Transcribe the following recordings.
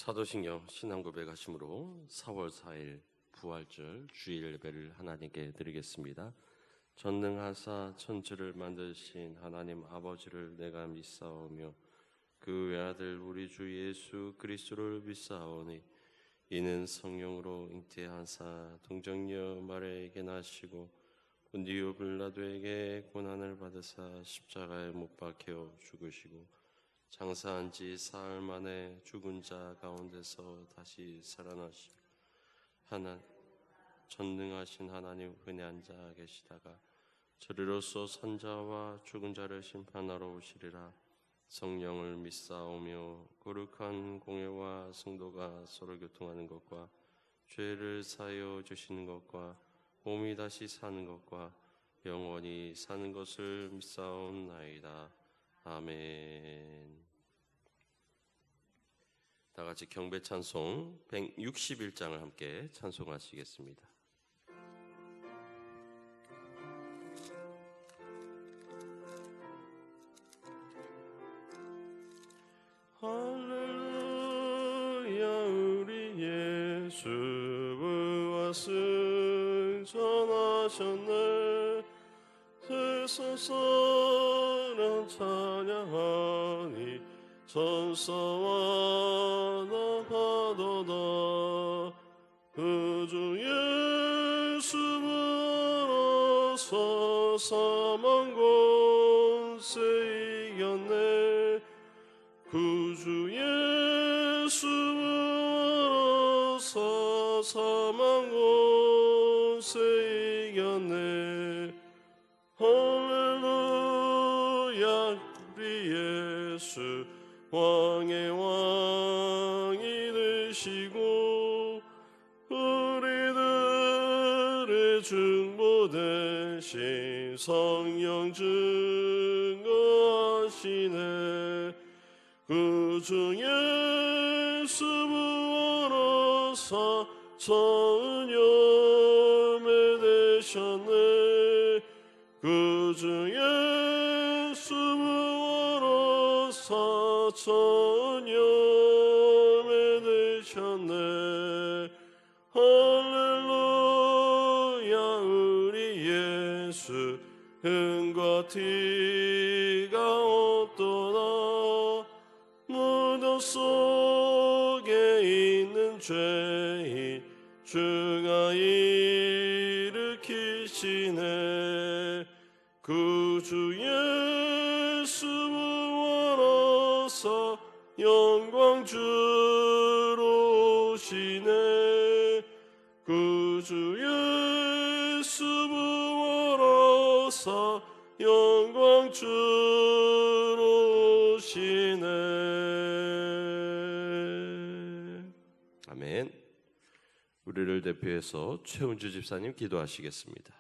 사도신경 신앙고백 하심으로 4월 4일 부활절 주일 예배를 하나님께 드리겠습니다. 전능하사 천지를 만드신 하나님 아버지를 내가 믿사오며 그 외아들 우리 주 예수 그리스도를 믿사오니 이는 성령으로 잉태하사 동정녀 마리아에게 나시고 본디오 빌라도에게 고난을 받으사 십자가에 못 박혀 죽으시고 장사한 지 사흘 만에 죽은 자 가운데서 다시 살아나시고 전능하신 하나님 은혜 앉아 계시다가 저리로서 산자와 죽은 자를 심판하러 오시리라. 성령을 믿사오며 거룩한 공회와 성도가 서로 교통하는 것과 죄를 사하여 주시는 것과 몸이 다시 사는 것과 영원히 사는 것을 믿사옵나이다. 아멘. 다 같이 경배 찬송 161장을 함께 찬송하시겠습니다. 할렐루야 우리 예수 부활승 전하셨네. 세상 사람 찬양하니 천사와 나파도다. 그주 예수 부활하사 사망 권세 이겼네. 구주 예수 부활하사 사망 권세 이겼네. 할렐루야 우리 예수 왕의 왕이 되시고 우리들의 중보 대신 성령 증거하시네. 그주 예수 부활하사 천녀매 되셨네. 그주 예수 부활하사 천녀매 되셨네. 할렐루야 우리 예수 은과 티가 없도다. 무덤 속에 있는 죄인 주가 일으키시네. 구주 예수 부활하사 영광 주로 오시네. 구주 예수 부활하사 영광 주로 오시네. 아멘. 우리를 대표해서 최은주 집사님 기도하시겠습니다.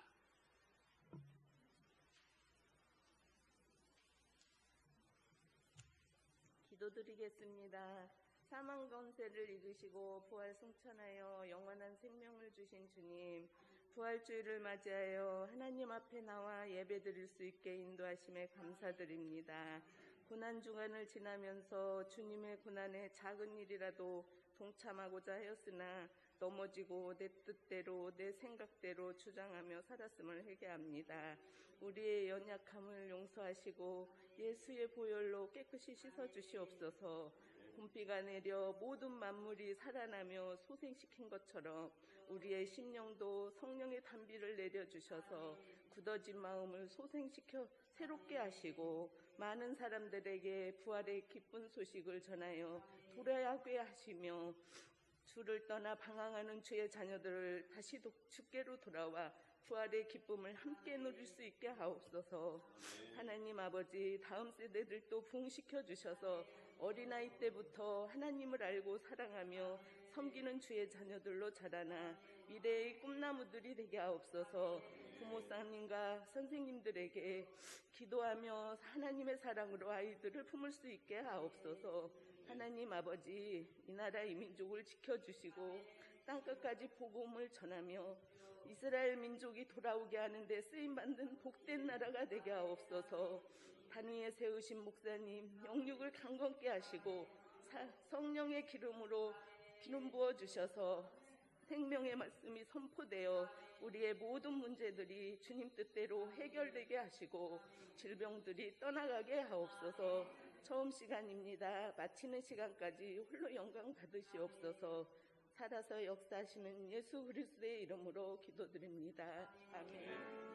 기도드리겠습니다. 사망 권세를 이기시고 부활 승천하여 영원한 생명을 주신 주님, 부활주일을 맞이하여 하나님 앞에 나와 예배드릴 수 있게 인도하심에 감사드립니다. 고난 주간을 지나면서 주님의 고난에 작은 일이라도 동참하고자 하였으나 넘어지고 내 뜻대로 내 생각대로 주장하며 살았음을 회개합니다. 우리의 연약함을 용서하시고 예수의 보혈로 깨끗이 씻어주시옵소서. 봄비가 내려 모든 만물이 살아나며 소생시킨 것처럼 우리의 심령도 성령의 단비를 내려주셔서 굳어진 마음을 소생시켜 새롭게 하시고 많은 사람들에게 부활의 기쁜 소식을 전하여 돌아오게 하시며 주를 떠나 방황하는 주의 자녀들을 다시 주께로 돌아와 부활의 기쁨을 함께 누릴 수 있게 하옵소서. 하나님 아버지, 다음 세대들도 부흥시켜 주셔서 어린아이 때부터 하나님을 알고 사랑하며 섬기는 주의 자녀들로 자라나 미래의 꿈나무들이 되게 하옵소서. 부모님과 선생님들에게 기도하며 하나님의 사랑으로 아이들을 품을 수 있게 하옵소서. 하나님 아버지, 이 나라 이 민족을 지켜주시고 땅끝까지 복음을 전하며 이스라엘 민족이 돌아오게 하는 데 쓰임받는 복된 나라가 되게 하옵소서. 단 위에 세우신 목사님 영육을 강건케 하시고 성령의 기름으로 기름 부어 주셔서 생명의 말씀이 선포되어 우리의 모든 문제들이 주님 뜻대로 해결되게 하시고 질병들이 떠나가게 하옵소서. 처음 시간입니다. 마치는 시간까지 홀로 영광 받으시옵소서. 살아서 역사하시는 예수 그리스도의 이름으로 기도드립니다. 아멘.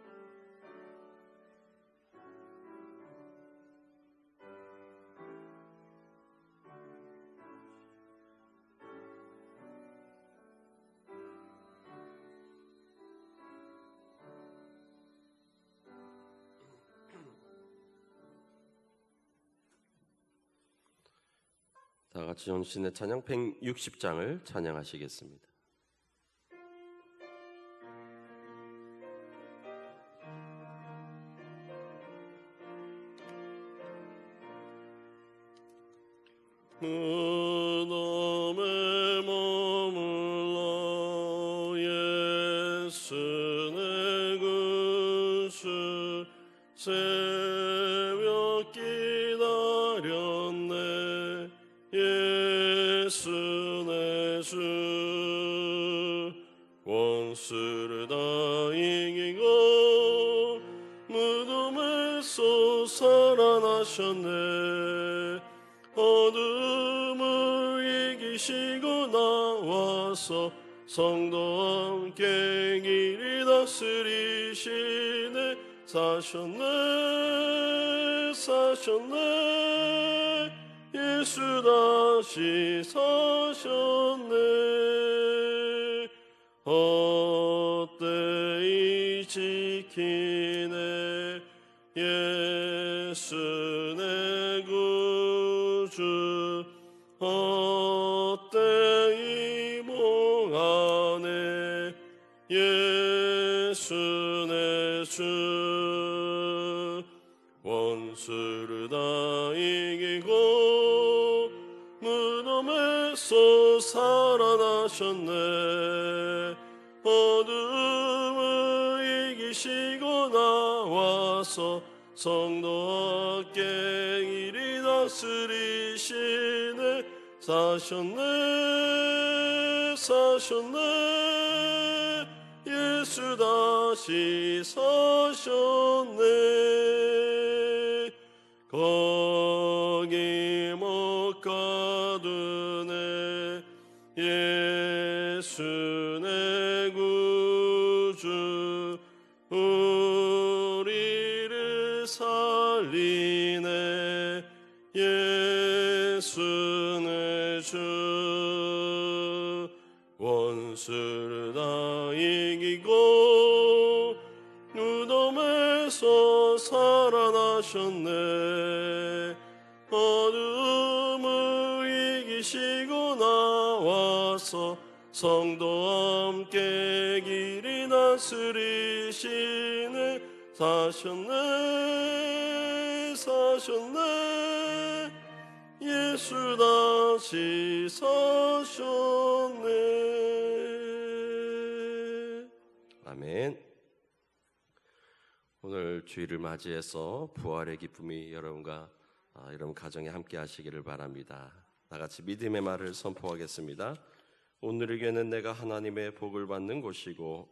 다 같이 전신의 찬양 160장을 찬양하시겠습니다. 무덤에 머물러 예수 내 구주 새벽 기다렸네. 예수 내 주 원수를 다 이기고 무덤에서 살아나셨네. 어둠을 이기시고 나와서 성도와 함께 길이 다스리시네. 사셨네 예수 다시 사셨네. 헛되이 지키네. 예수 내 구주 헛되이 몽하네. 예수 내 주 원수를 다 이기고 무덤에서 살아나셨네. 어둠을 이기시고 나와서 성도와 함께 이리 다스리시네. 사셨네 예수 다시 사셨네. 거기 못 가두네. 예수 내 구주 우리를 살리네. 예수 내 주 원수를 다 이기고 무덤에서 살아나셨네. 어둠을 이기시고 나와서 성도와 함께 길이 다스리시네. 사셨네 예수 다시 사셨네. 아멘. 오늘 주일을 맞이해서 부활의 기쁨이 여러분과 여러분 가정에 함께 하시기를 바랍니다. 나같이 믿음의 말을 선포하겠습니다. 오늘의 교회는 내가 하나님의 복을 받는 곳이고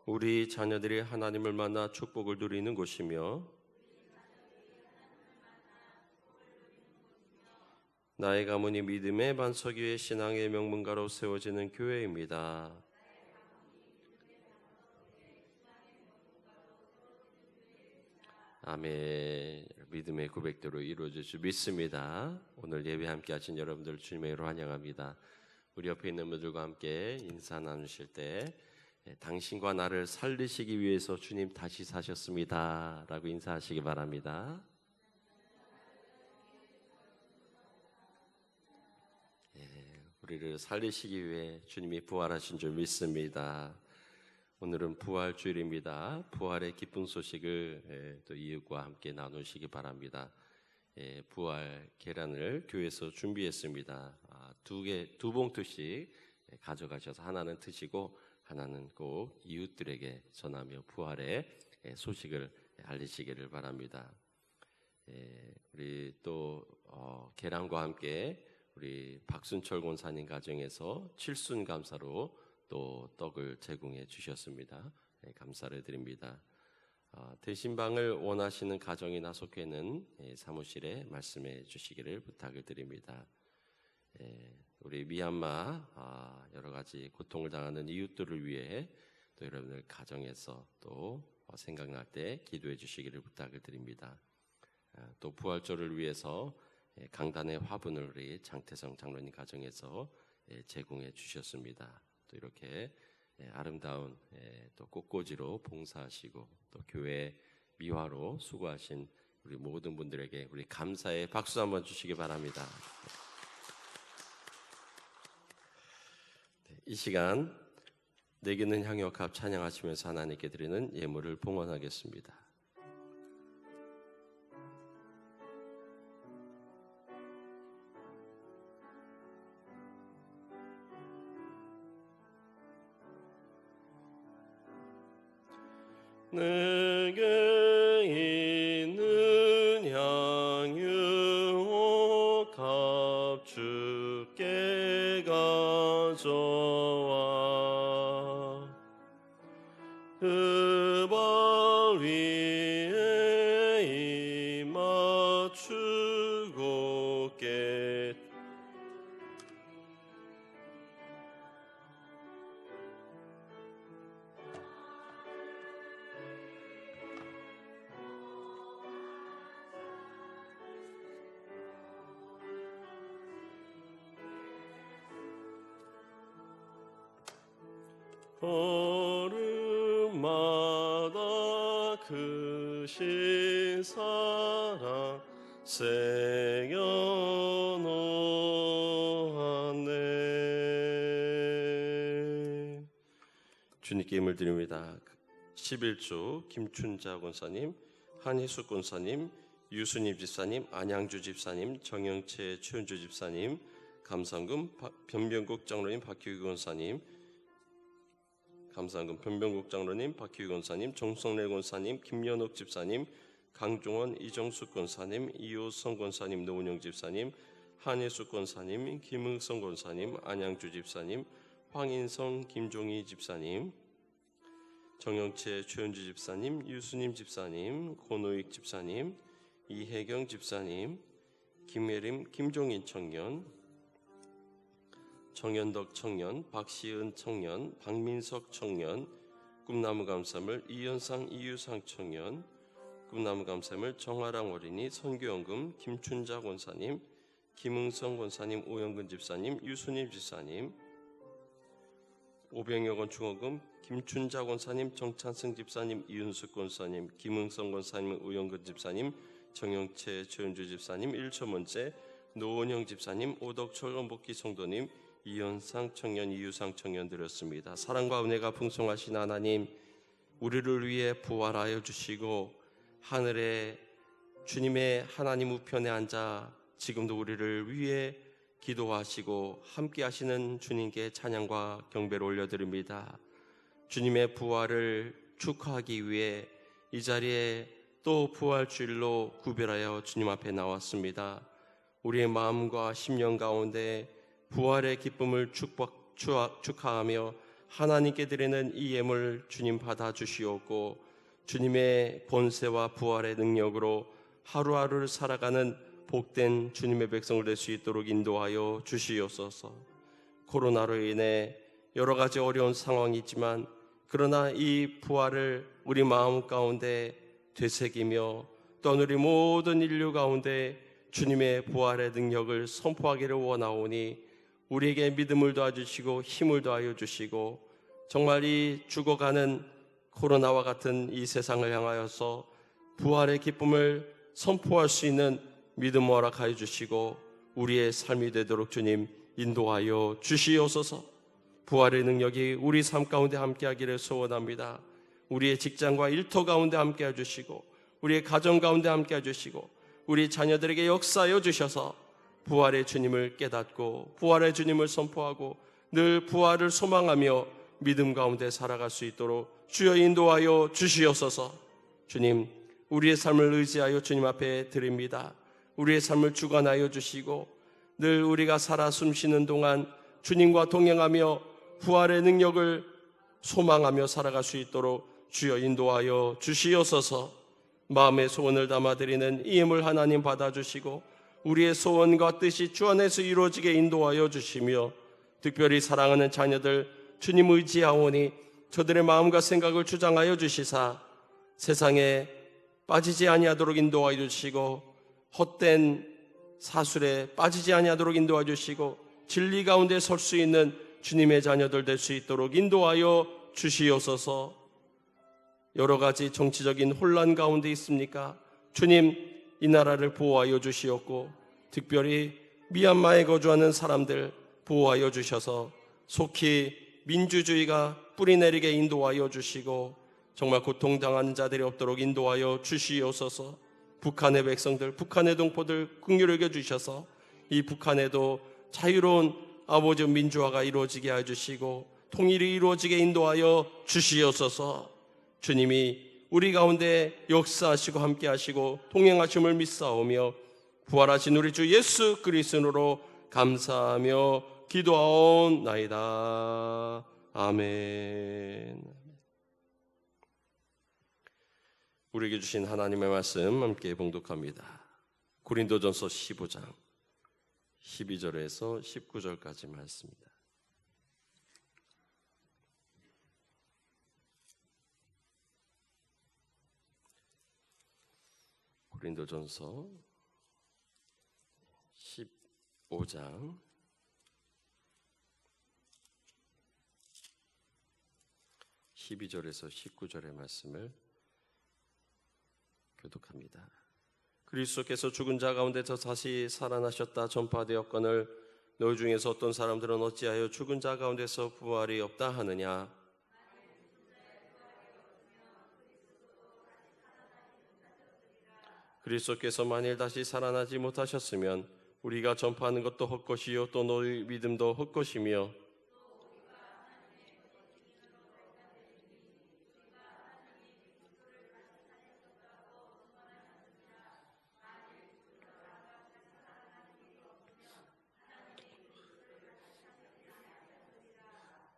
우리 자녀들이 하나님을 만나 축복을 누리는 곳이며 나의 가문이 믿음의 반석 위에 신앙의 명문가로 세워지는 교회입니다. 아멘. 믿음의 고백대로 이루어질 줄 믿습니다. 오늘 예배 함께 하신 여러분들 주님의 이름으로 환영합니다. 우리 옆에 있는 분들과 함께 인사 나누실 때 당신과 나를 살리시기 위해서 주님 다시 사셨습니다 라고 인사하시기 바랍니다. 우리를 살리시기 위해 주님이 부활하신 줄 믿습니다. 오늘은 부활주일입니다. 부활의 기쁜 소식을 또 이웃과 함께 나누시기 바랍니다. 부활 계란을 교회에서 준비했습니다. 두 봉투씩 가져가셔서 하나는 드시고 하나는 꼭 이웃들에게 전하며 부활의 소식을 알리시기를 바랍니다. 우리 또 계란과 함께 우리 박순철 권사님 가정에서 칠순감사로 또 떡을 제공해 주셨습니다. 감사를 드립니다. 대신방을 원하시는 가정이나 속회는 사무실에 말씀해 주시기를 부탁을 드립니다. 우리 미얀마 여러 가지 고통을 당하는 이웃들을 위해 또 여러분들 가정에서 또 생각날 때 기도해 주시기를 부탁을 드립니다. 또 부활절을 위해서 강단의 화분을 우리 장태성 장로님 가정에서 제공해 주셨습니다. 또 이렇게 아름다운 또 꽃꽂이로 봉사하시고 또 교회 미화로 수고하신 우리 모든 분들에게 우리 감사의 박수 한번 주시기 바랍니다. 이 시간 내게는 향유값 찬양하시면서 하나님께 드리는 예물을 봉헌하겠습니다. 내게 있는 향유 값 주께 가져와 그 발 위에 입맞추고 깨 걸음마다 크신 사랑 새겨놓았네. 주님께 힘을 드립니다. 11조 김춘자 권사님, 한희숙 권사님, 유수님 집사님, 안양주 집사님, 정영채 최은주 집사님, 감상금 변병국 장로님 박규희 권사님, 감사한금 변병국 장로님, 박희우 권사님, 정성래 권사님, 김연옥 집사님, 강종원, 이정숙 권사님, 이호성 권사님, 노은영 집사님, 한예숙 권사님, 김흥성 권사님, 안양주 집사님, 황인성, 김종희 집사님, 정영채, 최현주 집사님, 유수님 집사님, 고노익 집사님, 이혜경 집사님, 김예림, 김종인 청년, 정현덕 청년, 박시은 청년, 박민석 청년, 꿈나무 감사물 이현상, 이유상 청년, 꿈나무 감사물 정아랑 어린이, 선교연금 김춘자 권사님, 김흥성 권사님, 오영근 집사님, 유수님 집사님, 오병여건 중원금 김춘자 권사님, 정찬승 집사님, 이윤숙 권사님, 김흥성 권사님, 오영근 집사님, 정영채 최은주 집사님, 1초문제 노원영 집사님, 오덕철 원복기 성도님, 이현상 청년, 이유상 청년 드렸습니다. 사랑과 은혜가 풍성하신 하나님, 우리를 위해 부활하여 주시고 하늘에 주님의 하나님 우편에 앉아 지금도 우리를 위해 기도하시고 함께 하시는 주님께 찬양과 경배를 올려드립니다. 주님의 부활을 축하하기 위해 이 자리에 또 부활주일로 구별하여 주님 앞에 나왔습니다. 우리의 마음과 심령 가운데 부활의 기쁨을 축하하며 하나님께 드리는 이 예물 주님 받아주시옵고 주님의 권세와 부활의 능력으로 하루하루를 살아가는 복된 주님의 백성을 될 수 있도록 인도하여 주시옵소서. 코로나로 인해 여러 가지 어려운 상황이 있지만 그러나 이 부활을 우리 마음 가운데 되새기며 또한 우리 모든 인류 가운데 주님의 부활의 능력을 선포하기를 원하오니 우리에게 믿음을 도와주시고 힘을 더하여 주시고 정말 이 죽어가는 코로나와 같은 이 세상을 향하여서 부활의 기쁨을 선포할 수 있는 믿음 허락하여 주시고 우리의 삶이 되도록 주님 인도하여 주시옵소서. 부활의 능력이 우리 삶 가운데 함께하기를 소원합니다. 우리의 직장과 일터 가운데 함께해 주시고 우리의 가정 가운데 함께해 주시고 우리 자녀들에게 역사하여 주셔서 부활의 주님을 깨닫고 부활의 주님을 선포하고 늘 부활을 소망하며 믿음 가운데 살아갈 수 있도록 주여 인도하여 주시옵소서. 주님, 우리의 삶을 의지하여 주님 앞에 드립니다. 우리의 삶을 주관하여 주시고 늘 우리가 살아 숨쉬는 동안 주님과 동행하며 부활의 능력을 소망하며 살아갈 수 있도록 주여 인도하여 주시옵소서. 마음의 소원을 담아드리는 이 예물 하나님 받아주시고 우리의 소원과 뜻이 주 안에서 이루어지게 인도하여 주시며 특별히 사랑하는 자녀들 주님 의지하오니 저들의 마음과 생각을 주장하여 주시사 세상에 빠지지 아니하도록 인도하여 주시고 헛된 사술에 빠지지 아니하도록 인도하여 주시고 진리 가운데 설 수 있는 주님의 자녀들 될 수 있도록 인도하여 주시옵소서. 여러 가지 정치적인 혼란 가운데 있습니까? 주님 이 나라를 보호하여 주시옵고 특별히 미얀마에 거주하는 사람들 보호하여 주셔서 속히 민주주의가 뿌리내리게 인도하여 주시고 정말 고통당하는 자들이 없도록 인도하여 주시옵소서. 북한의 백성들, 북한의 동포들 긍휼히 여겨 주셔서 이 북한에도 자유로운 아버지 민주화가 이루어지게 해주시고 통일이 이루어지게 인도하여 주시옵소서. 주님이 우리 가운데 역사하시고 함께하시고 동행하심을 믿사오며 부활하신 우리 주 예수 그리스도로 감사하며 기도하옵나이다. 아멘. 우리에게 주신 하나님의 말씀 함께 봉독합니다. 고린도전서 15장 12절에서 19절까지 말씀입니다. 고린도전서 15장 12절에서 19절의 말씀을 교독합니다. 그리스도께서 죽은 자 가운데서 다시 살아나셨다 전파되었거늘 너희 중에서 어떤 사람들은 어찌하여 죽은 자 가운데서 부활이 없다 하느냐. 그리스도께서 만일 다시 살아나지 못하셨으면 우리가 전파하는 것도 헛것이요 또 너희 믿음도 헛것이며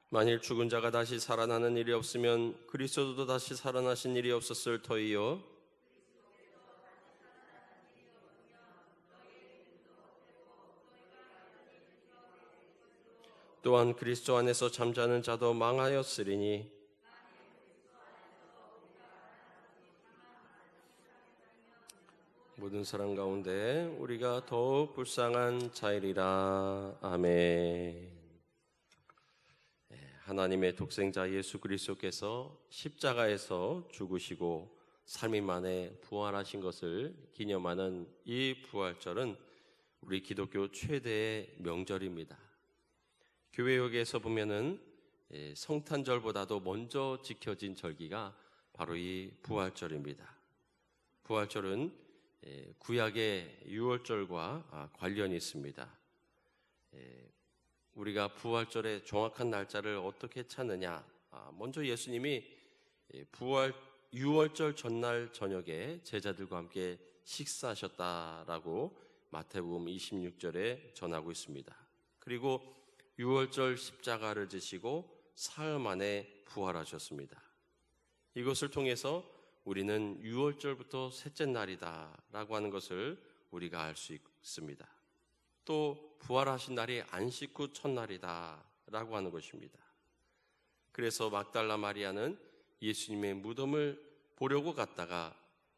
만일 죽은 자가 다시 살아나는 일이 없으면 그리스도도 다시 살아나신 일이 없었을 터이요 또한 그리스도 안에서 잠자는 자도 망하였으리니 모든 사람 가운데 우리가 더욱 불쌍한 자이리라. 아멘. 하나님의 독생자 예수 그리스도께서 십자가에서 죽으시고 3일 만에 부활하신 것을 기념하는 이 부활절은 우리 기독교 최대의 명절입니다. 교회역에서 보면은 성탄절보다도 먼저 지켜진 절기가 바로 이 부활절입니다. 부활절은 구약의 유월절과 관련이 있습니다. 우리가 부활절의 정확한 날짜를 어떻게 찾느냐? 먼저 예수님이 부활 유월절 전날 저녁에 제자들과 함께 식사하셨다라고 마태복음 26절에 전하고 있습니다. 그리고 유월절 십자가를 지시고 사흘 만에 부활하셨습니다. 이것을 통해서 우리는 유월절부터 셋째 날이다라고 하는 것을 우리가 알 수 있습니다. 또 부활하신 날이 안식 후 첫날이다라고 하는 것입니다. 그래서 막달라 마리아는 예수님의 무덤을 보려고 갔다가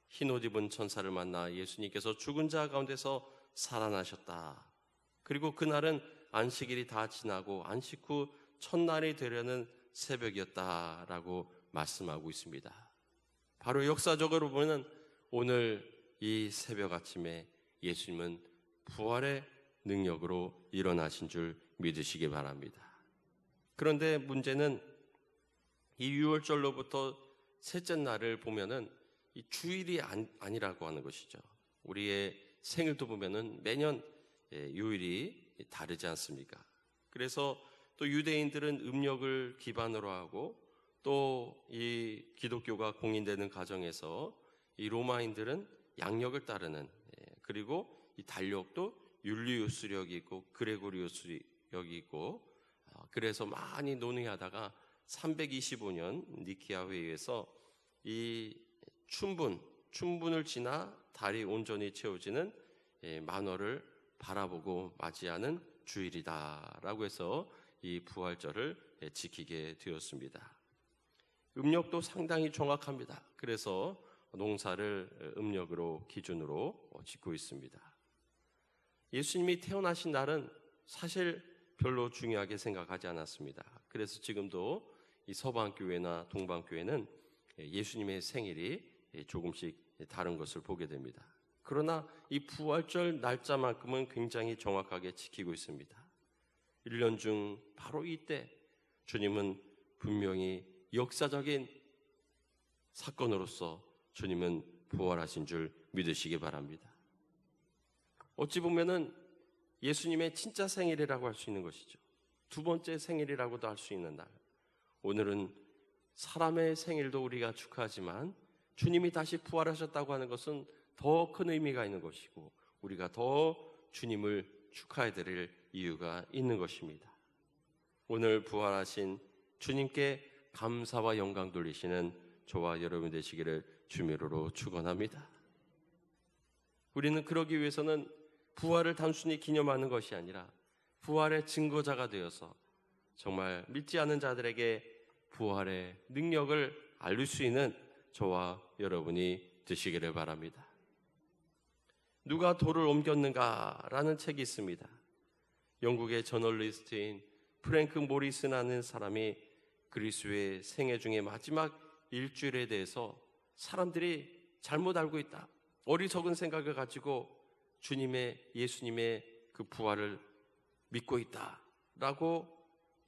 흰옷 입은 천사를 만나 예수님께서 죽은 자 가운데서 살아나셨다. 그리고 그날은 안식일이 다 지나고 안식 후 첫날이 되려는 새벽이었다라고 말씀하고 있습니다. 바로 역사적으로 보면 오늘 이 새벽 아침에 예수님은 부활의 능력으로 일어나신 줄 믿으시기 바랍니다. 그런데 문제는 이 유월절로부터 셋째 날을 보면은 이 주일이 아니라고 하는 것이죠. 우리의 생일도 보면은 매년 요일이 다르지 않습니까? 그래서 또 유대인들은 음력을 기반으로 하고 또 이 기독교가 공인되는 가정에서 이 로마인들은 양력을 따르는, 그리고 이 달력도 율리우스력이 있고 그레고리우스력이 있고, 그래서 많이 논의하다가 325년 니케아 회의에서 이 춘분을 지나 달이 온전히 채워지는 만월을 바라보고 맞이하는 주일이다라고 해서 이 부활절을 지키게 되었습니다. 음력도 상당히 정확합니다. 그래서 농사를 음력으로 기준으로 짓고 있습니다. 예수님이 태어나신 날은 사실 별로 중요하게 생각하지 않았습니다. 그래서 지금도 이 서방교회나 동방교회는 예수님의 생일이 조금씩 다른 것을 보게 됩니다. 그러나 이 부활절 날짜만큼은 굉장히 정확하게 지키고 있습니다. 1년 중 바로 이때 주님은 분명히 역사적인 사건으로서 주님은 부활하신 줄 믿으시기 바랍니다. 어찌 보면은 예수님의 진짜 생일이라고 할 수 있는 것이죠. 두 번째 생일이라고도 할 수 있는 날. 오늘은 사람의 생일도 우리가 축하하지만 주님이 다시 부활하셨다고 하는 것은 더 큰 의미가 있는 것이고 우리가 더 주님을 축하해 드릴 이유가 있는 것입니다. 오늘 부활하신 주님께 감사와 영광 돌리시는 저와 여러분 되시기를 주미로로 축원합니다. 우리는 그러기 위해서는 부활을 단순히 기념하는 것이 아니라 부활의 증거자가 되어서 정말 믿지 않는 자들에게 부활의 능력을 알릴 수 있는 저와 여러분이 되시기를 바랍니다. 누가 돌을 옮겼는가라는 책이 있습니다. 영국의 저널리스트인 프랭크 모리슨이라는 사람이 그리스도의 생애 중에 마지막 일주일에 대해서 사람들이 잘못 알고 있다, 어리석은 생각을 가지고 예수님의 그 부활을 믿고 있다라고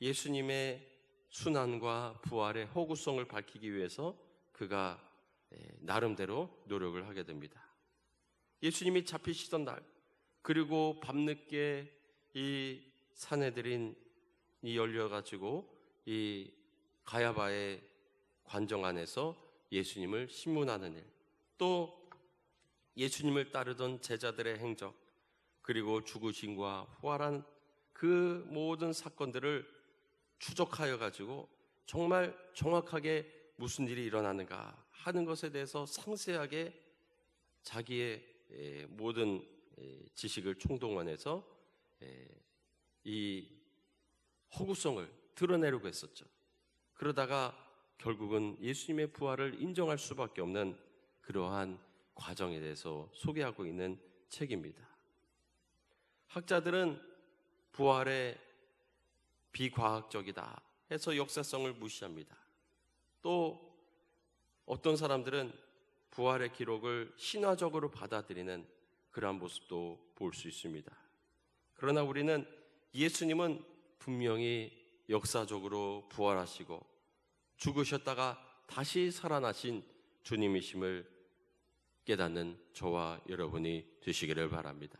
예수님의 순환과 부활의 허구성을 밝히기 위해서 그가 나름대로 노력을 하게 됩니다. 예수님이 잡히시던 날, 그리고 밤늦게 이 산헤드린이 열려가지고 이 가야바의 관정 안에서 예수님을 신문하는 일, 또 예수님을 따르던 제자들의 행적, 그리고 죽으심과 부활한 그 모든 사건들을 추적하여 가지고 정말 정확하게 무슨 일이 일어나는가 하는 것에 대해서 상세하게 자기의 모든 지식을 총동원해서 이 허구성을 드러내려고 했었죠. 그러다가 결국은 예수님의 부활을 인정할 수밖에 없는 그러한 과정에 대해서 소개하고 있는 책입니다. 학자들은 부활의 비과학적이다 해서 역사성을 무시합니다. 또 어떤 사람들은 부활의 기록을 신화적으로 받아들이는 그러한 모습도 볼 수 있습니다. 그러나 우리는 예수님은 분명히 역사적으로 부활하시고 죽으셨다가 다시 살아나신 주님이심을 깨닫는 저와 여러분이 되시기를 바랍니다.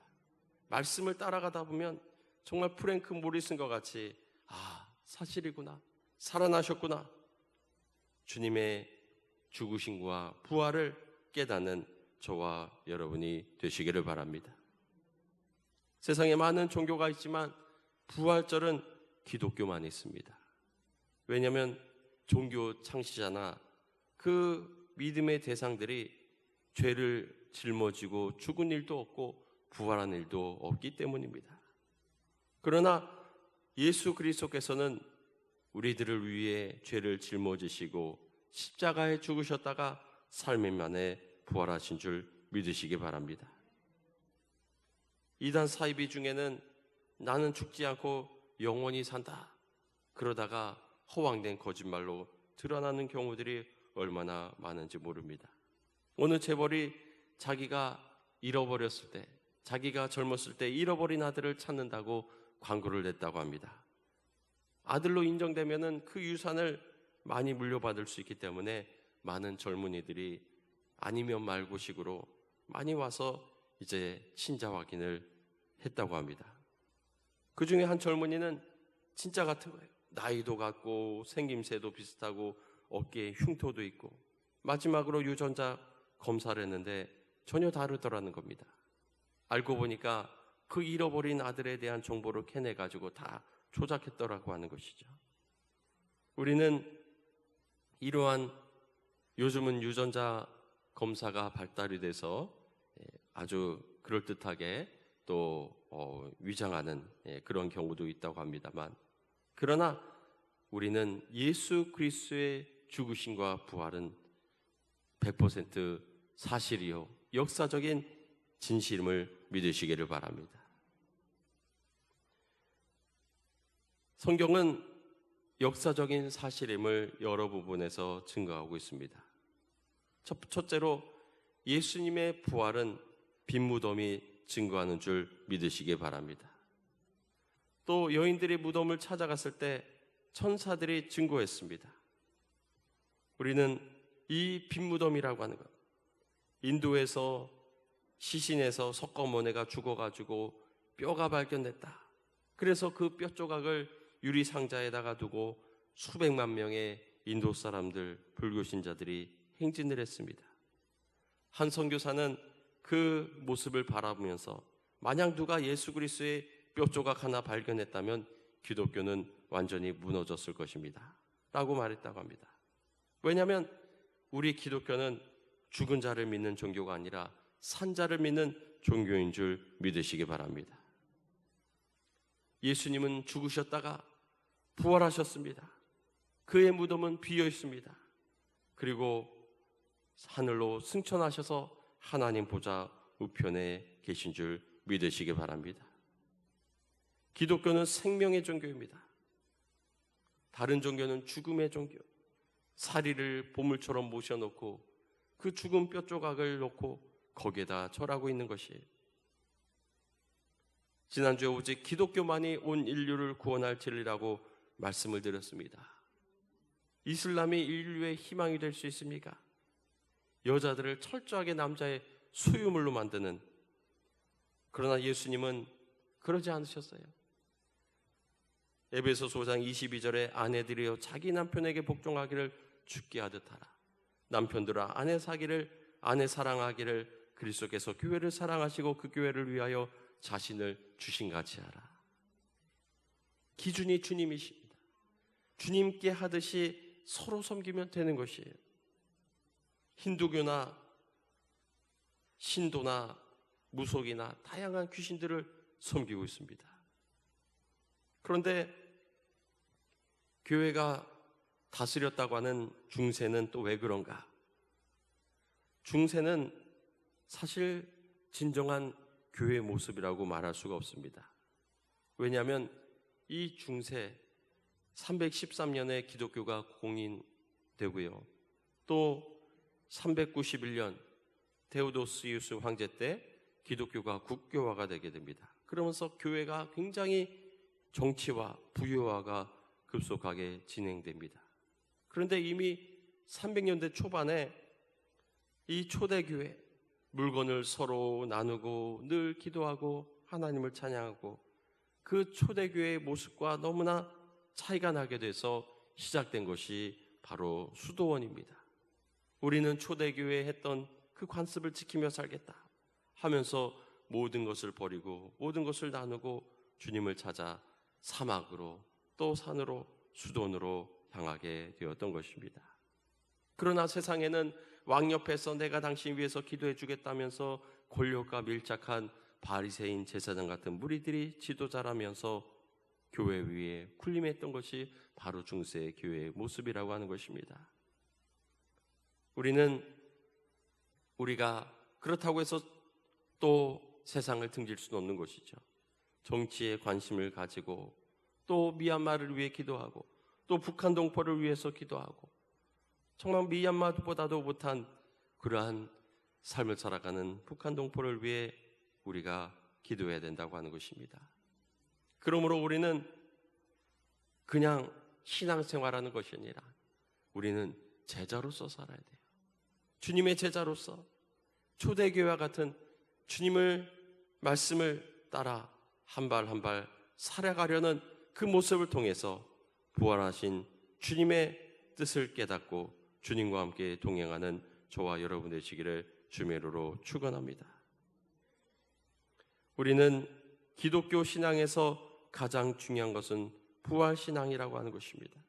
말씀을 따라가다 보면 정말 프랭크 모리슨과 같이 사실이구나, 살아나셨구나, 주님의 죽으심과 부활을 깨닫는 저와 여러분이 되시기를 바랍니다. 세상에 많은 종교가 있지만 부활절은 기독교만 있습니다. 왜냐하면 종교 창시자나 그 믿음의 대상들이 죄를 짊어지고 죽은 일도 없고 부활한 일도 없기 때문입니다. 그러나 예수 그리스도께서는 우리들을 위해 죄를 짊어지시고 십자가에 죽으셨다가 삶의 만에 부활하신 줄 믿으시기 바랍니다. 이단 사이비 중에는 나는 죽지 않고 영원히 산다, 그러다가 허황된 거짓말로 드러나는 경우들이 얼마나 많은지 모릅니다. 어느 재벌이 자기가 잃어버렸을 때, 자기가 젊었을 때 잃어버린 아들을 찾는다고 광고를 냈다고 합니다. 아들로 인정되면은 그 유산을 많이 물려받을 수 있기 때문에 많은 젊은이들이 아니면 말고식으로 많이 와서 이제 신자 확인을 했다고 합니다. 그 중에 한 젊은이는 진짜 같은 거예요. 나이도 같고 생김새도 비슷하고 어깨에 흉터도 있고, 마지막으로 유전자 검사를 했는데 전혀 다르더라는 겁니다. 알고 보니까 그 잃어버린 아들에 대한 정보를 캐내가지고 다 조작했더라고 하는 것이죠. 우리는 이러한 요즘은 유전자 검사가 발달이 돼서 아주 그럴듯하게 또 위장하는 그런 경우도 있다고 합니다만, 그러나 우리는 예수 그리스도의 죽으심과 부활은 100% 사실이요 역사적인 진실임을 믿으시기를 바랍니다. 성경은 역사적인 사실임을 여러 부분에서 증거하고 있습니다. 첫째로 예수님의 부활은 빈 무덤이 증거하는 줄 믿으시기 바랍니다. 또 여인들이 무덤을 찾아갔을 때 천사들이 증거했습니다. 우리는 이 빈 무덤이라고 하는 것, 인도에서 시신에서 석가모니가 죽어가지고 뼈가 발견됐다. 그래서 그 뼈 조각을 유리 상자에다가 두고 수백만 명의 인도 사람들, 불교 신자들이 행진을 했습니다. 한 선교사는 그 모습을 바라보면서 만약 누가 예수 그리스도의 뼈 조각 하나 발견했다면 기독교는 완전히 무너졌을 것입니다 라고 말했다고 합니다. 왜냐하면 우리 기독교는 죽은 자를 믿는 종교가 아니라 산 자를 믿는 종교인 줄 믿으시기 바랍니다. 예수님은 죽으셨다가 부활하셨습니다. 그의 무덤은 비어 있습니다. 그리고 하늘로 승천하셔서 하나님 보좌 우편에 계신 줄 믿으시기 바랍니다. 기독교는 생명의 종교입니다. 다른 종교는 죽음의 종교, 사리를 보물처럼 모셔놓고 그 죽은 뼈 조각을 놓고 거기에다 절하고 있는 것이에요. 지난주에 오직 기독교만이 온 인류를 구원할 진리라고 말씀을 드렸습니다. 이슬람이 인류의 희망이 될 수 있습니까? 여자들을 철저하게 남자의 소유물로 만드는, 그러나 예수님은 그러지 않으셨어요. 에베소서 5장 22절에 아내들이여 자기 남편에게 복종하기를 죽게 하듯 하라. 남편들아 아내 사랑하기를 그리스도께서 교회를 사랑하시고 그 교회를 위하여 자신을 주신같이 하라. 기준이 주님이십니다. 주님께 하듯이 서로 섬기면 되는 것이에요. 힌두교나 신도나 무속이나 다양한 귀신들을 섬기고 있습니다. 그런데 교회가 다스렸다고 하는 중세는 또 왜 그런가? 중세는 사실 진정한 교회의 모습이라고 말할 수가 없습니다. 왜냐하면 이 중세 313년에 기독교가 공인되고요, 또 391년 데오도시우스 황제 때 기독교가 국교화가 되게 됩니다. 그러면서 교회가 굉장히 정치화, 부유화가 급속하게 진행됩니다. 그런데 이미 300년대 초반에 이 초대교회, 물건을 서로 나누고 늘 기도하고 하나님을 찬양하고 그 초대교회의 모습과 너무나 차이가 나게 돼서 시작된 것이 바로 수도원입니다. 우리는 초대교회에 했던 그 관습을 지키며 살겠다 하면서 모든 것을 버리고 모든 것을 나누고 주님을 찾아 사막으로 또 산으로 수도원으로 향하게 되었던 것입니다. 그러나 세상에는 왕 옆에서 내가 당신 위해서 기도해 주겠다면서 권력과 밀착한 바리새인 제사장 같은 무리들이 지도자라면서 교회 위에 군림했던 것이 바로 중세 교회의 모습이라고 하는 것입니다. 우리가 그렇다고 해서 또 세상을 등질 수는 없는 것이죠. 정치에 관심을 가지고 또 미얀마를 위해 기도하고 또 북한 동포를 위해서 기도하고 정말 미얀마보다도 못한 그러한 삶을 살아가는 북한 동포를 위해 우리가 기도해야 된다고 하는 것입니다. 그러므로 우리는 그냥 신앙생활하는 것이 아니라 우리는 제자로서 살아야 돼요. 주님의 제자로서 초대교회와 같은 주님을 말씀을 따라 한 발 한 발 살아가려는 그 모습을 통해서 부활하신 주님의 뜻을 깨닫고 주님과 함께 동행하는 저와 여러분 되시기를 주의 이름으로 축원합니다. 우리는 기독교 신앙에서 가장 중요한 것은 부활신앙이라고 하는 것입니다.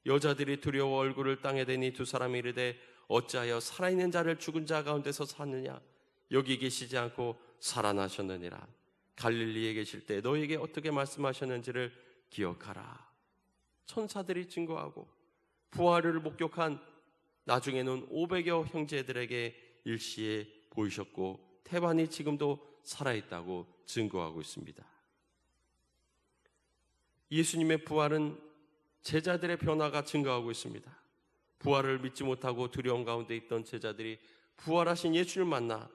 여자들이 두려워 얼굴을 땅에 대니 두 사람이 이르되 어찌하여 살아있는 자를 죽은 자 가운데서 찾느냐? 여기 계시지 않고 살아나셨느니라. 갈릴리에 계실 때 너에게 어떻게 말씀하셨는지를 기억하라. 천사들이 증거하고 부활을 목격한 나중에는 500여 형제들에게 일시에 보이셨고 태반이 지금도 살아있다고 증거하고 있습니다. 예수님의 부활은 제자들의 변화가 증가하고 있습니다. 부활을 믿지 못하고 두려움 가운데 있던 제자들이 부활하신 예수를 만나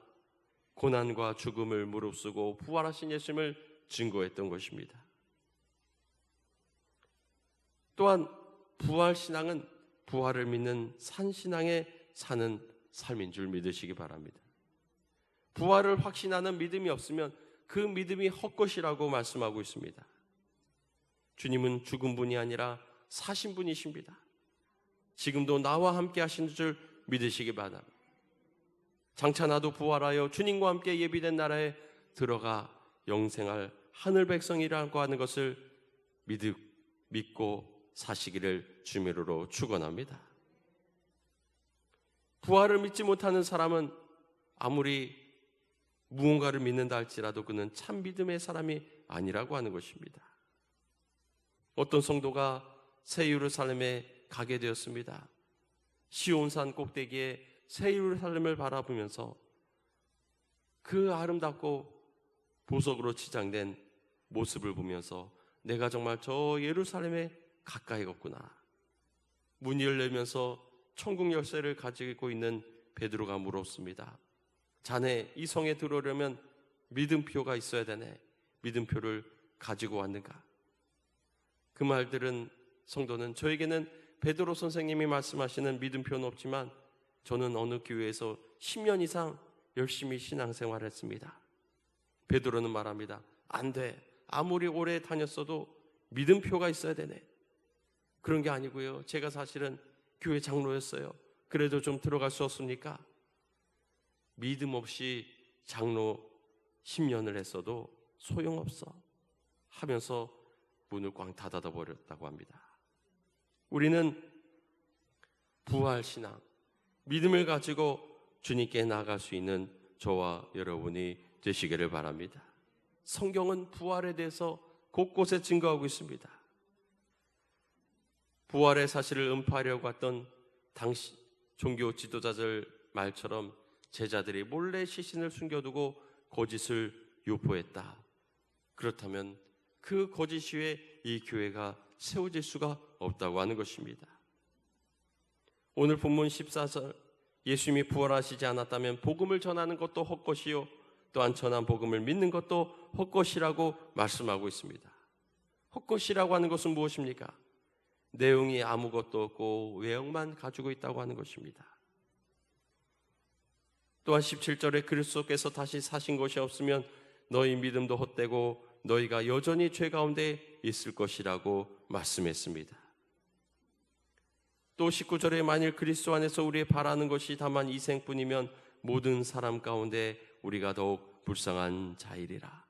고난과 죽음을 무릅쓰고 부활하신 예수님을 증거했던 것입니다. 또한 부활신앙은 부활을 믿는 산신앙에 사는 삶인 줄 믿으시기 바랍니다. 부활을 확신하는 믿음이 없으면 그 믿음이 헛것이라고 말씀하고 있습니다. 주님은 죽은 분이 아니라 사신 분이십니다. 지금도 나와 함께 하시는 줄 믿으시기 바랍니다. 장차 나도 부활하여 주님과 함께 예비된 나라에 들어가 영생할 하늘 백성이라고 하는 것을 믿고 사시기를 주의 이름으로 축원합니다. 부활을 믿지 못하는 사람은 아무리 무언가를 믿는다 할지라도 그는 참 믿음의 사람이 아니라고 하는 것입니다. 어떤 성도가 새 예루살렘에 가게 되었습니다. 시온산 꼭대기에 새 예루살렘을 바라보면서 그 아름답고 보석으로 치장된 모습을 보면서 내가 정말 저 예루살렘에 가까이 갔구나. 문이 열리면서 천국 열쇠를 가지고 있는 베드로가 물었습니다. 자네 이 성에 들어오려면 믿음표가 있어야 되네. 믿음표를 가지고 왔는가? 그 말들은 성도는 저에게는 베드로 선생님이 말씀하시는 믿음표는 없지만 저는 어느 교회에서 10년 이상 열심히 신앙생활을 했습니다. 베드로는 말합니다. 안 돼. 아무리 오래 다녔어도 믿음표가 있어야 되네. 그런 게 아니고요. 제가 사실은 교회 장로였어요. 그래도 좀 들어갈 수 없습니까? 믿음 없이 장로 10년을 했어도 소용없어 하면서 문을 꽝 닫아 버렸다고 합니다. 우리는 부활신앙, 믿음을 가지고 주님께 나아갈 수 있는 저와 여러분이 되시기를 바랍니다. 성경은 부활에 대해서 곳곳에 증거하고 있습니다. 부활의 사실을 음파하려고 했던 당시 종교 지도자들 말처럼 제자들이 몰래 시신을 숨겨두고 거짓을 유포했다. 그렇다면 그 거짓 위에 이 교회가 세워질 수가 없다고 하는 것입니다. 오늘 본문 14절 예수님이 부활하시지 않았다면 복음을 전하는 것도 헛것이요 또한 전한 복음을 믿는 것도 헛것이라고 말씀하고 있습니다. 헛것이라고 하는 것은 무엇입니까? 내용이 아무것도 없고 외형만 가지고 있다고 하는 것입니다. 또한 17절에 그리스도께서 다시 사신 것이 없으면 너희 믿음도 헛되고 너희가 여전히 죄 가운데 있을 것이라고 말씀했습니다. 또 19절에 만일 그리스도 안에서 우리의 바라는 것이 다만 이 생뿐이면 모든 사람 가운데 우리가 더욱 불쌍한 자이리라.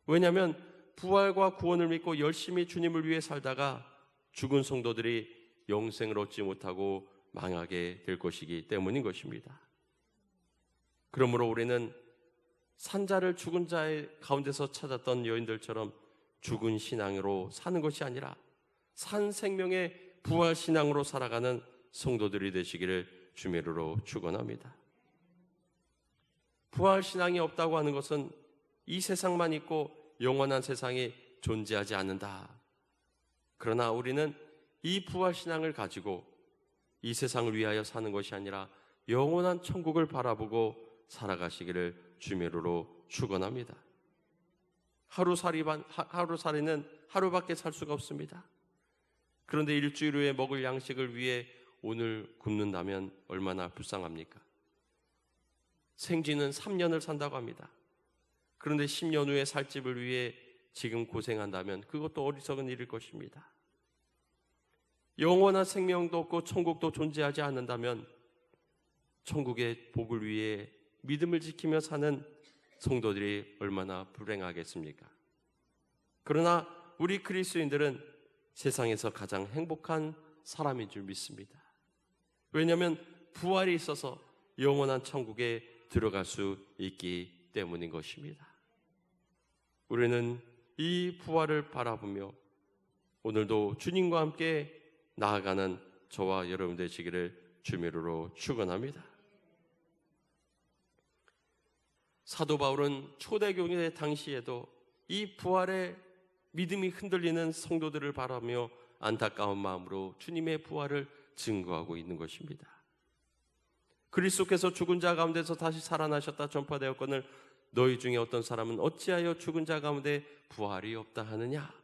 왜냐하면 부활과 구원을 믿고 열심히 주님을 위해 살다가 죽은 성도들이 영생을 얻지 못하고 망하게 될 것이기 때문인 것입니다. 그러므로 우리는 산자를 죽은 자의 가운데서 찾았던 여인들처럼 죽은 신앙으로 사는 것이 아니라 산 생명의 부활 신앙으로 살아가는 성도들이 되시기를 주의 이름으로 축원합니다. 부활 신앙이 없다고 하는 것은 이 세상만 있고 영원한 세상이 존재하지 않는다. 그러나 우리는 이 부활 신앙을 가지고 이 세상을 위하여 사는 것이 아니라 영원한 천국을 바라보고 살아가시기를 주의 이름으로 축원합니다. 하루살이는 하루밖에 살 수가 없습니다. 그런데 일주일 후에 먹을 양식을 위해 오늘 굶는다면 얼마나 불쌍합니까? 생쥐는 3년을 산다고 합니다. 그런데 10년 후에 살 집을 위해 지금 고생한다면 그것도 어리석은 일일 것입니다. 영원한 생명도 없고 천국도 존재하지 않는다면 천국의 복을 위해 믿음을 지키며 사는 성도들이 얼마나 불행하겠습니까? 그러나 우리 그리스도인들은 세상에서 가장 행복한 사람인 줄 믿습니다. 왜냐하면 부활이 있어서 영원한 천국에 들어갈 수 있기 때문인 것입니다. 우리는 이 부활을 바라보며 오늘도 주님과 함께 나아가는 저와 여러분 되시기를 주미로로 축원합니다. 사도 바울은 초대교회 당시에도 이 부활의 믿음이 흔들리는 성도들을 바라며 안타까운 마음으로 주님의 부활을 증거하고 있는 것입니다. 그리스도께서 죽은 자 가운데서 다시 살아나셨다 전파되었거늘 너희 중에 어떤 사람은 어찌하여 죽은 자 가운데 부활이 없다 하느냐?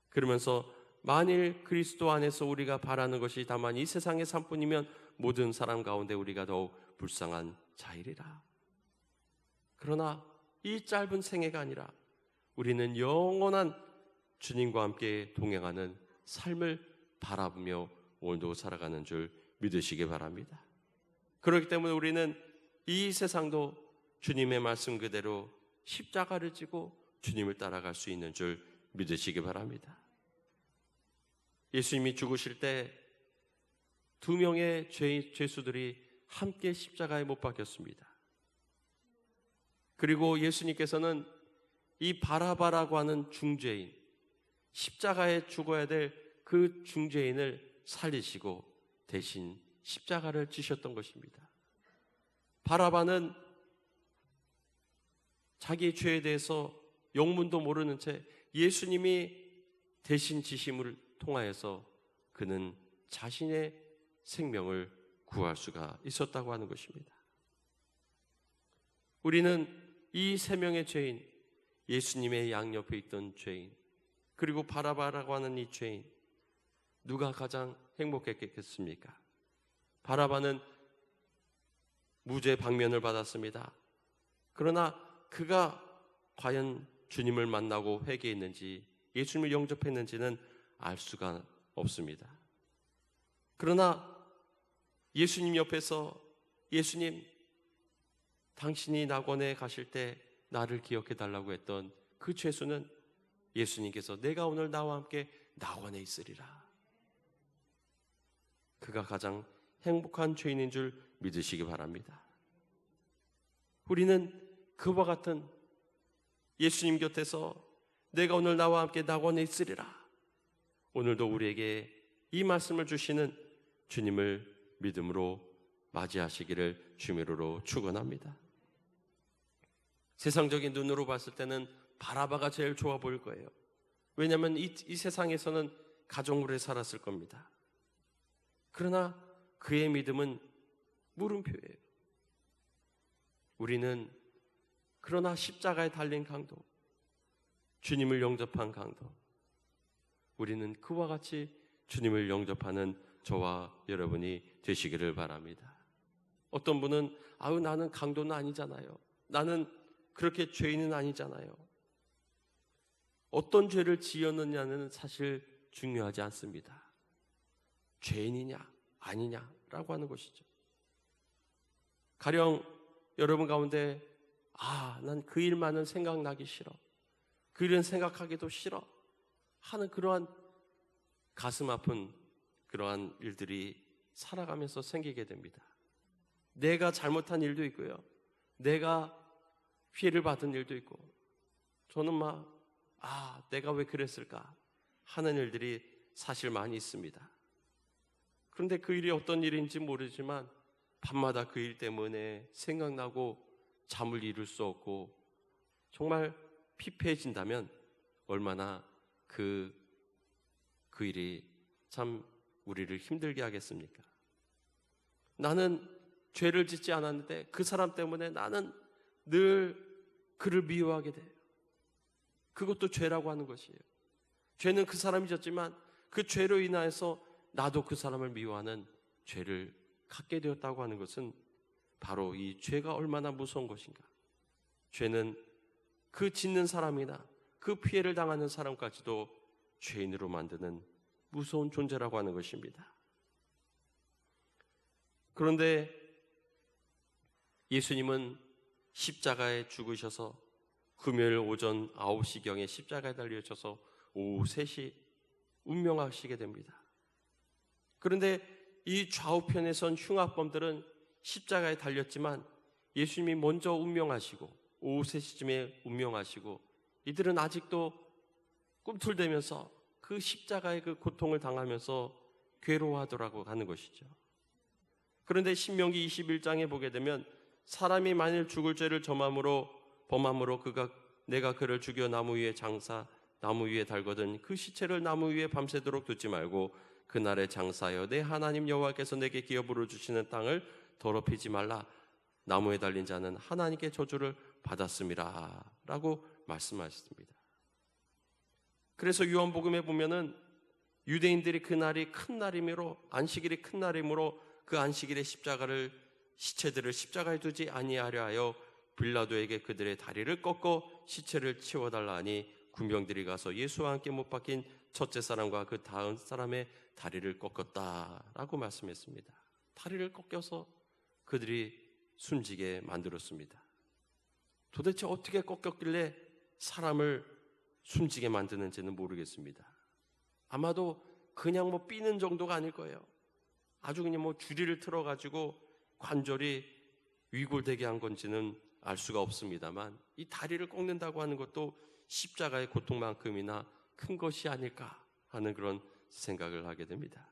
그러면서 만일 그리스도 안에서 우리가 바라는 것이 다만 이 세상의 삶뿐이면 모든 사람 가운데 우리가 더욱 불쌍한 자이리라. 그러나 이 짧은 생애가 아니라 우리는 영원한 주님과 함께 동행하는 삶을 바라보며 오늘도 살아가는 줄 믿으시기 바랍니다. 그렇기 때문에 우리는 이 세상도 주님의 말씀 그대로 십자가를 지고 주님을 따라갈 수 있는 줄 믿으시기 바랍니다. 예수님이 죽으실 때 2명의 죄수들이 함께 십자가에 못 박혔습니다. 그리고 예수님께서는 이 바라바라고 하는 중죄인, 십자가에 죽어야 될 그 중죄인을 살리시고 대신 십자가를 지셨던 것입니다. 바라바는 자기 죄에 대해서 영문도 모르는 채 예수님이 대신 지심을 통하여서 그는 자신의 생명을 구할 수가 있었다고 하는 것입니다. 우리는 이 세 명의 죄인, 예수님의 양옆에 있던 죄인, 그리고 바라바라고 하는 이 죄인, 누가 가장 행복했겠습니까? 바라바는 무죄 방면을 받았습니다. 그러나 그가 과연 주님을 만나고 회개했는지 예수님을 영접했는지는 알 수가 없습니다. 그러나 예수님 옆에서 예수님, 당신이 낙원에 가실 때 나를 기억해 달라고 했던 그 죄수는 예수님께서 내가 오늘 나와 함께 낙원에 있으리라. 그가 가장 행복한 죄인인 줄 믿으시기 바랍니다. 우리는 그와 같은 예수님 곁에서 내가 오늘 나와 함께 낙원에 있으리라. 오늘도 우리에게 이 말씀을 주시는 주님을 믿음으로 맞이하시기를 주미로로 축원합니다. 세상적인 눈으로 봤을 때는 바라바가 제일 좋아 보일 거예요. 왜냐하면 이 세상에서는 가족으로 살았을 겁니다. 그러나 그의 믿음은 물음표예요. 우리는 그러나 십자가에 달린 강도, 주님을 영접한 강도, 우리는 그와 같이 주님을 영접하는 저와 여러분이 되시기를 바랍니다. 어떤 분은 나는 강도는 아니잖아요. 나는 그렇게 죄인은 아니잖아요. 어떤 죄를 지었느냐는 사실 중요하지 않습니다. 죄인이냐 아니냐라고 하는 것이죠. 가령 여러분 가운데 난 그 일만은 생각나기 싫어, 그 일은 생각하기도 싫어 하는 그러한 가슴 아픈 그러한 일들이 살아가면서 생기게 됩니다. 내가 잘못한 일도 있고요, 내가 피해를 받은 일도 있고, 저는 내가 왜 그랬을까 하는 일들이 사실 많이 있습니다. 그런데 그 일이 어떤 일인지 모르지만 밤마다 그 일 때문에 생각나고 잠을 이룰 수 없고 정말 피폐해진다면 얼마나 그 일이 참 우리를 힘들게 하겠습니까? 나는 죄를 짓지 않았는데 그 사람 때문에 나는 늘 그를 미워하게 돼요. 그것도 죄라고 하는 것이에요. 죄는 그 사람이 졌지만 그 죄로 인하여서 나도 그 사람을 미워하는 죄를 갖게 되었다고 하는 것은 바로 이 죄가 얼마나 무서운 것인가. 죄는 그 짓는 사람이나 그 피해를 당하는 사람까지도 죄인으로 만드는 무서운 존재라고 하는 것입니다. 그런데 예수님은 십자가에 죽으셔서 금요일 오전 9시경에 십자가에 달려져서 오후 3시 운명하시게 됩니다. 그런데 이 좌우편에 선 흉악범들은 십자가에 달렸지만 예수님이 먼저 운명하시고 오후 3시쯤에 운명하시고 이들은 아직도 꿈틀대면서 그 십자가의 그 고통을 당하면서 괴로워하더라고 하는 것이죠. 그런데 신명기 21장에 보게 되면 사람이 만일 죽을 죄를 범함으로 내가 그를 죽여 나무 위에 달거든 그 시체를 나무 위에 밤새도록 두지 말고 그날에 장사하여 내 하나님 여호와께서 내게 기업으로 주시는 땅을 더럽히지 말라. 나무에 달린 자는 하나님께 저주를 받았음이라 라고 말씀하셨습니다. 그래서 요한복음에 보면은 유대인들이 그날이 큰 날이므로 안식일이 큰 날이므로 그 안식일에 시체들을 십자가에 두지 아니하려 하여 빌라도에게 그들의 다리를 꺾어 시체를 치워달라 하니 군병들이 가서 예수와 함께 못 박힌 첫째 사람과 그 다음 사람의 다리를 꺾었다라고 말씀했습니다. 다리를 꺾여서 그들이 숨지게 만들었습니다. 도대체 어떻게 꺾였길래 사람을 숨지게 만드는지는 모르겠습니다. 아마도 그냥 삐는 정도가 아닐 거예요. 아주 그냥 줄이를 틀어가지고 관절이 위골되게 한 건지는 알 수가 없습니다만 이 다리를 꺾는다고 하는 것도 십자가의 고통만큼이나 큰 것이 아닐까 하는 그런 생각을 하게 됩니다.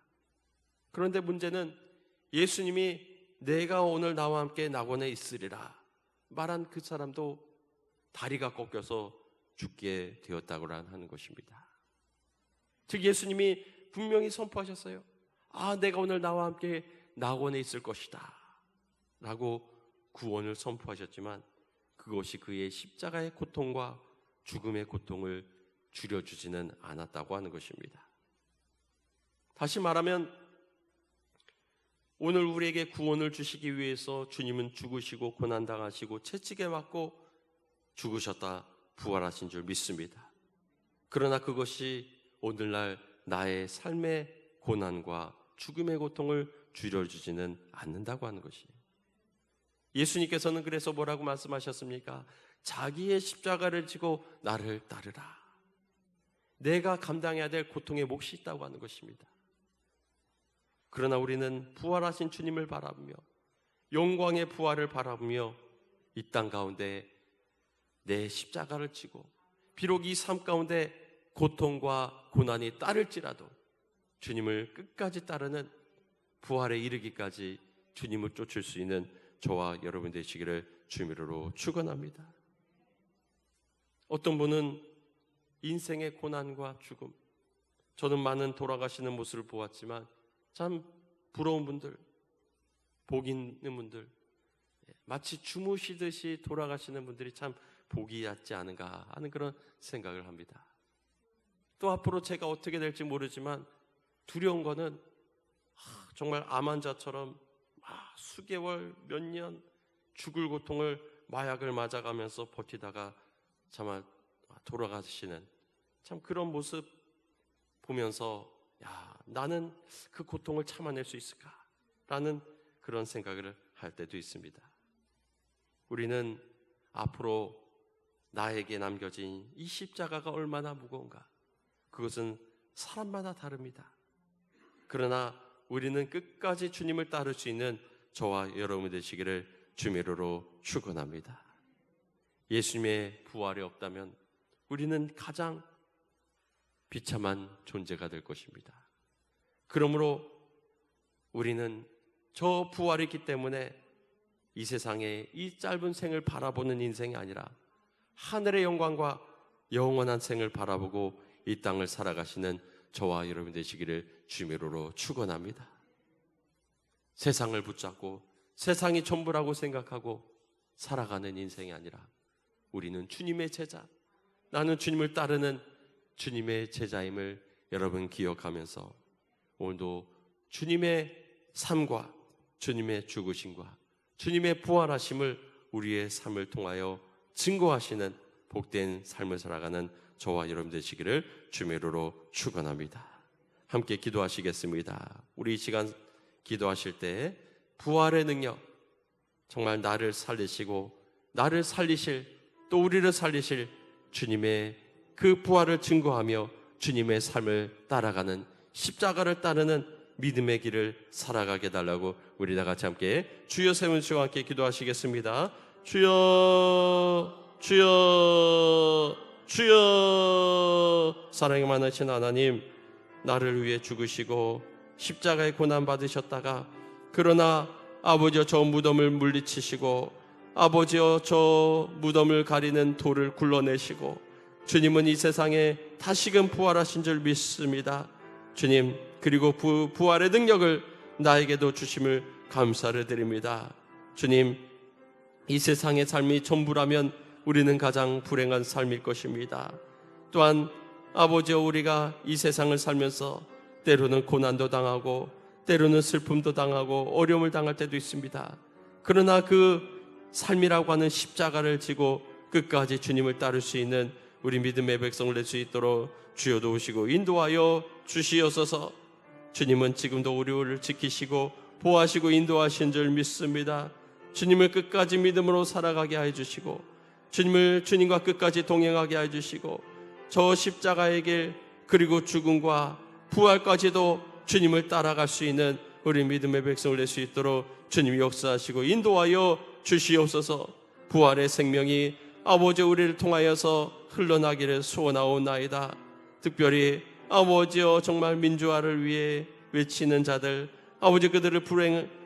그런데 문제는 예수님이 내가 오늘 나와 함께 낙원에 있으리라 말한 그 사람도 다리가 꺾여서 죽게 되었다고 하는 것입니다. 즉 예수님이 분명히 선포하셨어요. 내가 오늘 나와 함께 낙원에 있을 것이다 라고 구원을 선포하셨지만 그것이 그의 십자가의 고통과 죽음의 고통을 줄여주지는 않았다고 하는 것입니다. 다시 말하면 오늘 우리에게 구원을 주시기 위해서 주님은 죽으시고 고난당하시고 채찍에 맞고 죽으셨다 부활하신 줄 믿습니다. 그러나 그것이 오늘날 나의 삶의 고난과 죽음의 고통을 줄여주지는 않는다고 하는 것이에요. 예수님께서는 그래서 뭐라고 말씀하셨습니까? 자기의 십자가를 지고 나를 따르라. 내가 감당해야 될 고통의 몫이 있다고 하는 것입니다. 그러나 우리는 부활하신 주님을 바라보며 영광의 부활을 바라보며 이 땅 가운데 내 십자가를 지고 비록 이 삶 가운데 고통과 고난이 따를지라도 주님을 끝까지 따르는 부활에 이르기까지 주님을 쫓을 수 있는 저와 여러분 되시기를 주님으로 축원합니다. 어떤 분은 인생의 고난과 죽음, 저는 많은 돌아가시는 모습을 보았지만 참 부러운 분들, 복 있는 분들, 마치 주무시듯이 돌아가시는 분들이 참 복이 얕지 않은가 하는 그런 생각을 합니다. 또 앞으로 제가 어떻게 될지 모르지만 두려운 거는 정말 암 환자처럼 수개월, 몇 년 죽을 고통을 마약을 맞아가면서 버티다가 정말 돌아가시는 참 그런 모습 보면서 나는 그 고통을 참아낼 수 있을까라는 그런 생각을 할 때도 있습니다. 우리는 앞으로 나에게 남겨진 이 십자가가 얼마나 무거운가, 그것은 사람마다 다릅니다. 그러나 우리는 끝까지 주님을 따를 수 있는 저와 여러분 되시기를 주미로로 축원합니다. 예수님의 부활이 없다면 우리는 가장 비참한 존재가 될 것입니다. 그러므로 우리는 저 부활이 있기 때문에 이 세상에 이 짧은 생을 바라보는 인생이 아니라 하늘의 영광과 영원한 생을 바라보고 이 땅을 살아가시는 저와 여러분 되시기를 주미로로 축원합니다. 세상을 붙잡고 세상이 전부라고 생각하고 살아가는 인생이 아니라 우리는 주님의 제자, 나는 주님을 따르는 주님의 제자임을 여러분 기억하면서 오늘도 주님의 삶과 주님의 죽으심과 주님의 부활하심을 우리의 삶을 통하여 증거하시는 복된 삶을 살아가는 저와 여러분 되시기를 주미로로 축원합니다. 함께 기도하시겠습니다. 우리 이 시간 기도하실 때 부활의 능력, 정말 나를 살리시고 나를 살리실, 또 우리를 살리실 주님의 그 부활을 증거하며 주님의 삶을 따라가는, 십자가를 따르는 믿음의 길을 살아가게 달라고 우리 다 같이 함께 주여 세운 시와 함께 기도하시겠습니다. 주여, 주여, 주여. 사랑이 많으신 하나님, 나를 위해 죽으시고 십자가에 고난 받으셨다가, 그러나 아버지여 저 무덤을 물리치시고 아버지여 저 무덤을 가리는 돌을 굴러내시고 주님은 이 세상에 다시금 부활하신 줄 믿습니다. 주님, 그리고 부활의 능력을 나에게도 주심을 감사를 드립니다. 주님, 이 세상의 삶이 전부라면 우리는 가장 불행한 삶일 것입니다. 또한 아버지여, 우리가 이 세상을 살면서 때로는 고난도 당하고 때로는 슬픔도 당하고 어려움을 당할 때도 있습니다. 그러나 그 삶이라고 하는 십자가를 지고 끝까지 주님을 따를 수 있는 우리 믿음의 백성을 낼 수 있도록 주여 도우시고 인도하여 주시옵소서. 주님은 지금도 우리를 지키시고 보호하시고 인도하신 줄 믿습니다. 주님을 끝까지 믿음으로 살아가게 하여 주시고 주님과 끝까지 동행하게 하여 주시고 저 십자가의 길, 그리고 죽음과 부활까지도 주님을 따라갈 수 있는 우리 믿음의 백성을 낼 수 있도록 주님이 역사하시고 인도하여 주시옵소서. 부활의 생명이 아버지 우리를 통하여서 흘러나기를 소원하오나이다. 특별히 아버지여, 정말 민주화를 위해 외치는 자들, 아버지 그들을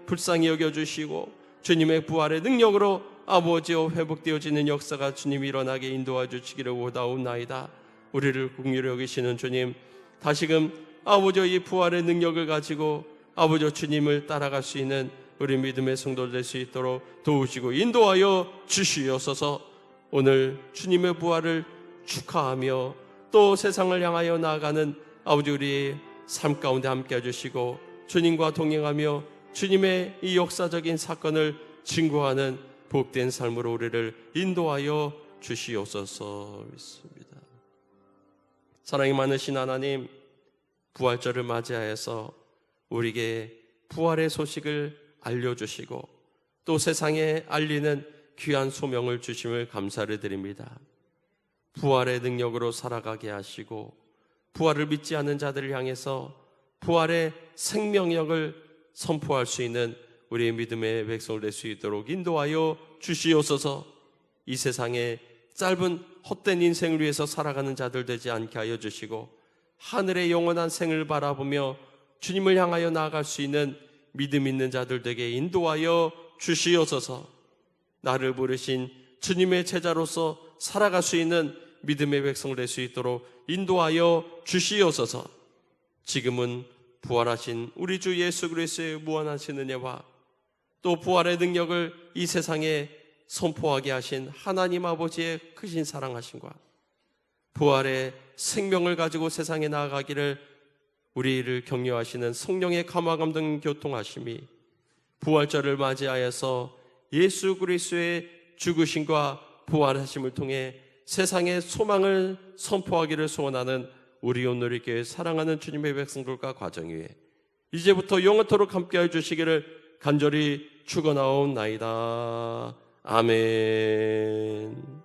불쌍히 여겨주시고 주님의 부활의 능력으로 아버지여 회복되어지는 역사가 주님이 일어나게 인도해 주시기를 원하오나이다. 우리를 긍휼히 여기시는 주님, 다시금 아버지여 이 부활의 능력을 가지고 아버지여 주님을 따라갈 수 있는 우리 믿음의 성도들 될 수 있도록 도우시고 인도하여 주시옵소서. 오늘 주님의 부활을 축하하며 또 세상을 향하여 나아가는 아버지 우리의 삶 가운데 함께 해주시고 주님과 동행하며 주님의 이 역사적인 사건을 증거하는 복된 삶으로 우리를 인도하여 주시옵소서. 믿습니다. 사랑이 많으신 하나님, 부활절을 맞이하여서 우리에게 부활의 소식을 알려주시고 또 세상에 알리는 귀한 소명을 주심을 감사를 드립니다. 부활의 능력으로 살아가게 하시고 부활을 믿지 않는 자들을 향해서 부활의 생명력을 선포할 수 있는 우리의 믿음의 백성을 될 수 있도록 인도하여 주시옵소서. 이 세상에 짧은 헛된 인생을 위해서 살아가는 자들 되지 않게 하여 주시고 하늘의 영원한 생을 바라보며 주님을 향하여 나아갈 수 있는 믿음 있는 자들 되게 인도하여 주시옵소서. 나를 부르신 주님의 제자로서 살아갈 수 있는 믿음의 백성을 될 수 있도록 인도하여 주시옵소서. 지금은 부활하신 우리 주 예수 그리스도의 무한하신 은혜와 또 부활의 능력을 이 세상에 선포하게 하신 하나님 아버지의 크신 사랑하심과 부활의 생명을 가지고 세상에 나아가기를 우리를 격려하시는 성령의 감화 감동 교통하심이 부활절을 맞이하여서 예수 그리스도의 죽으심과 부활하심을 통해 세상에 소망을 선포하기를 소원하는 우리 오늘의 교회 사랑하는 주님의 백성들과 가정 위에 이제부터 영원토록 함께하여 주시기를 간절히 축원하옵나이다. 아멘.